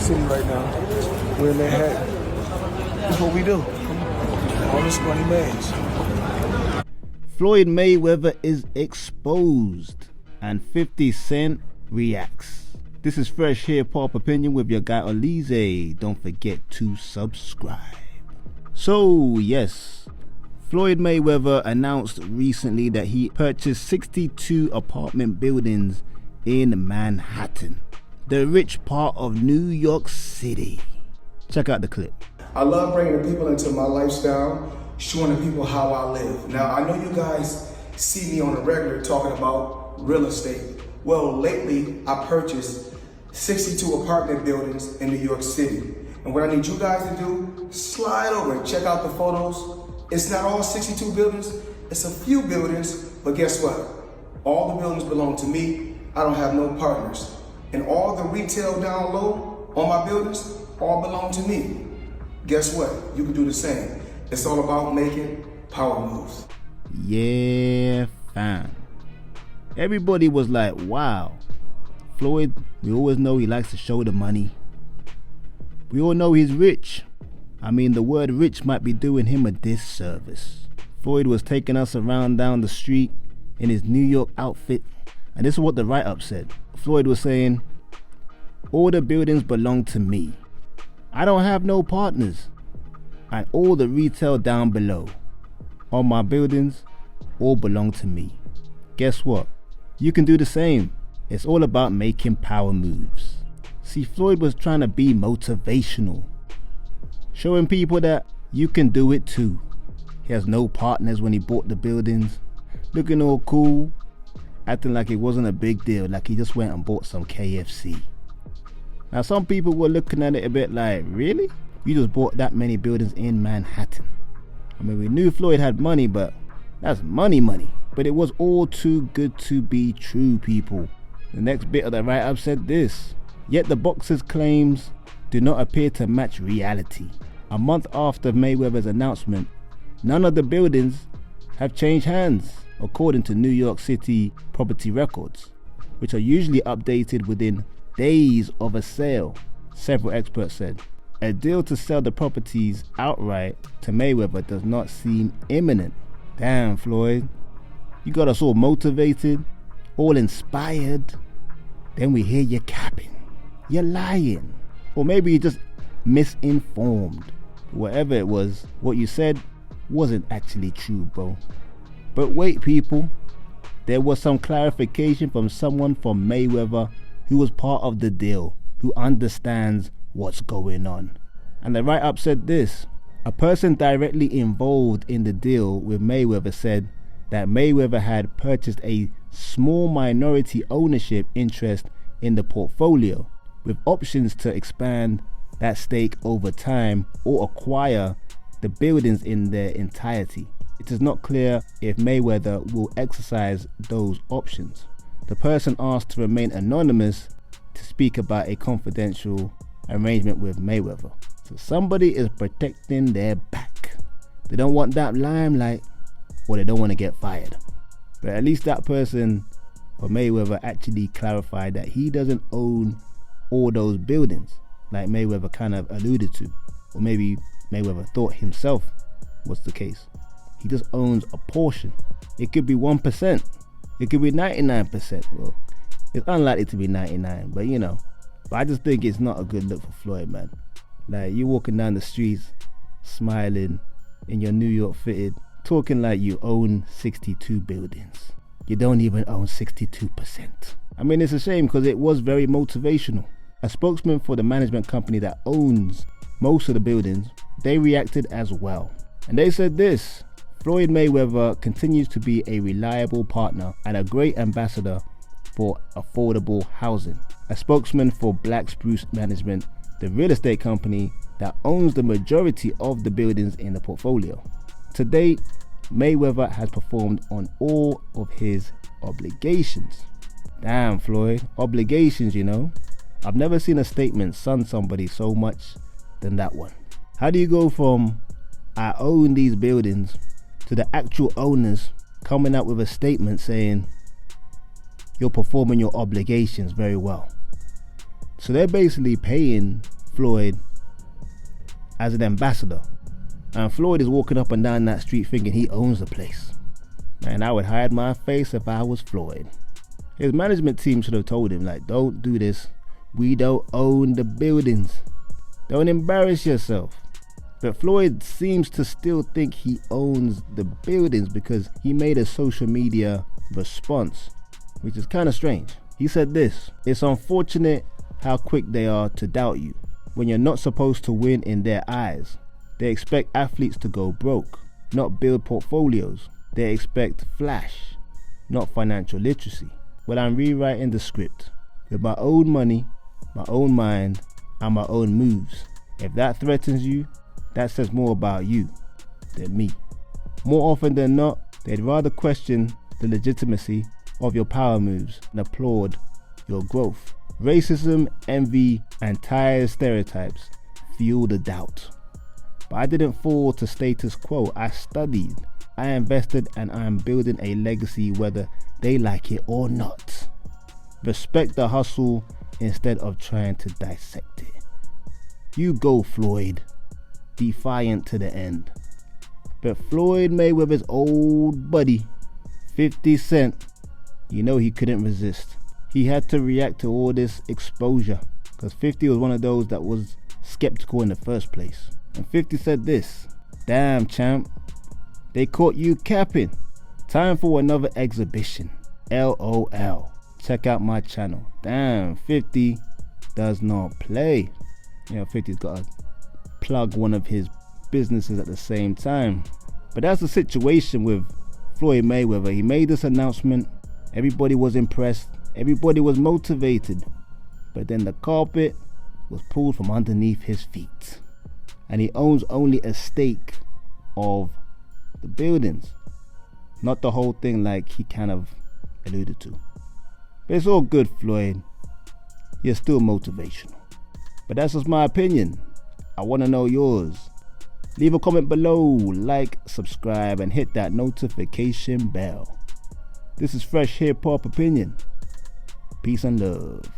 City right now. We're in Manhattan. That's what we do. All this money made. Floyd Mayweather is exposed and 50 Cent reacts. This is Fresh Hip-Hop Opinion with your guy Olize. Don't forget to subscribe. So yes, Floyd Mayweather announced recently that he purchased 62 apartment buildings in Manhattan, the rich part of New York City. Check out the clip. I love bringing the people into my lifestyle, showing the people how I live. Now, I know you guys see me on the regular talking about real estate. Well, lately I purchased 62 apartment buildings in New York City. And what I need you guys to do, slide over and check out the photos. It's not all 62 buildings, it's a few buildings, but guess what? All the buildings belong to me. I don't have no partners. And all the retail down low on my buildings all belong to me. Guess what? You can do the same. It's all about making power moves. Yeah, fam. Everybody was like, wow, Floyd, we always know he likes to show the money. We all know he's rich. I mean, the word rich might be doing him a disservice. Floyd was taking us around down the street in his New York outfit, and this is what the write-up said. Floyd was saying, all the buildings belong to me. I don't have no partners. And all the retail down below on my buildings all belong to me. Guess what? You can do the same. It's all about making power moves. See, Floyd was trying to be motivational, showing people that you can do it too. He has no partners when he bought the buildings, looking all cool, acting like it wasn't a big deal, like he just went and bought some KFC. Now some people were looking at it a bit like, really? You just bought that many buildings in Manhattan? I mean, we knew Floyd had money, but that's money. But it was all too good to be true, people. The next bit of the write-up said this: yet the boxer's claims do not appear to match reality. A month after Mayweather's announcement, none of the buildings have changed hands, according to New York City property records, which are usually updated within days of a sale, several experts said. A deal to sell the properties outright to Mayweather does not seem imminent. Damn, Floyd, you got us all motivated, all inspired. Then we hear you capping. You're lying. Or maybe you're just misinformed. Whatever it was, what you said wasn't actually true, bro. But wait, people, there was some clarification from someone from Mayweather who was part of the deal, who understands what's going on. And the write-up said this: a person directly involved in the deal with Mayweather said that Mayweather had purchased a small minority ownership interest in the portfolio, with options to expand that stake over time or acquire the buildings in their entirety. It is not clear if Mayweather will exercise those options. The person asked to remain anonymous to speak about a confidential arrangement with Mayweather. So somebody is protecting their back. They don't want that limelight, or they don't want to get fired. But at least that person for Mayweather actually clarified that he doesn't own all those buildings, like Mayweather kind of alluded to, or maybe Mayweather thought himself was the case. He just owns a portion. It could be 1%, it could be 99%. Well, it's unlikely to be 99, but you know. But I just think it's not a good look for Floyd, man. Like, you're walking down the streets, smiling, in your New York fitted, talking like you own 62 buildings. You don't even own 62%. I mean, it's a shame because it was very motivational. A spokesman for the management company that owns most of the buildings, they reacted as well. And they said this: Floyd Mayweather continues to be a reliable partner and a great ambassador for affordable housing. A spokesman for Black Spruce Management, the real estate company that owns the majority of the buildings in the portfolio. To date, Mayweather has performed on all of his obligations. Damn, Floyd, obligations, you know. I've never seen a statement sun somebody so much than that one. How do you go from I own these buildings to the actual owners coming out with a statement saying you're performing your obligations very well? So they're basically paying Floyd as an ambassador. And Floyd is walking up and down that street thinking he owns the place. Man, I would hide my face if I was Floyd. His management team should have told him, like, don't do this. We don't own the buildings. Don't embarrass yourself. But Floyd seems to still think he owns the buildings because he made a social media response, which is kind of strange. He said this: "It's unfortunate how quick they are to doubt you when you're not supposed to win in their eyes. They expect athletes to go broke, not build portfolios. They expect flash, not financial literacy. Well, I'm rewriting the script with my own money, my own mind, and my own moves. If that threatens you, that says more about you than me." More often than not, they'd rather question the legitimacy of your power moves and applaud your growth. Racism, envy, and tired stereotypes fuel the doubt. But I didn't fall to status quo. I studied, I invested, and I'm building a legacy whether they like it or not. Respect the hustle instead of trying to dissect it. You go, Floyd. Defiant to the end. But Floyd Mayweather's old buddy, 50 Cent, you know he couldn't resist. He had to react to all this exposure because 50 was one of those that was skeptical in the first place. And 50 said this: "Damn, champ, they caught you capping. Time for another exhibition. LOL. Check out my channel." Damn, 50 does not play. You know, 50's got to plug one of his businesses at the same time. But that's the situation with Floyd Mayweather. He made this announcement. Everybody was impressed. Everybody was motivated. But then the carpet was pulled from underneath his feet. And he owns only a stake of the buildings, not the whole thing like he kind of alluded to. But it's all good, Floyd. You're still motivational. But that's just my opinion. I want to know yours. Leave a comment below, like, subscribe, and hit that notification bell. This is Fresh Hip Hop Opinion. Peace and love.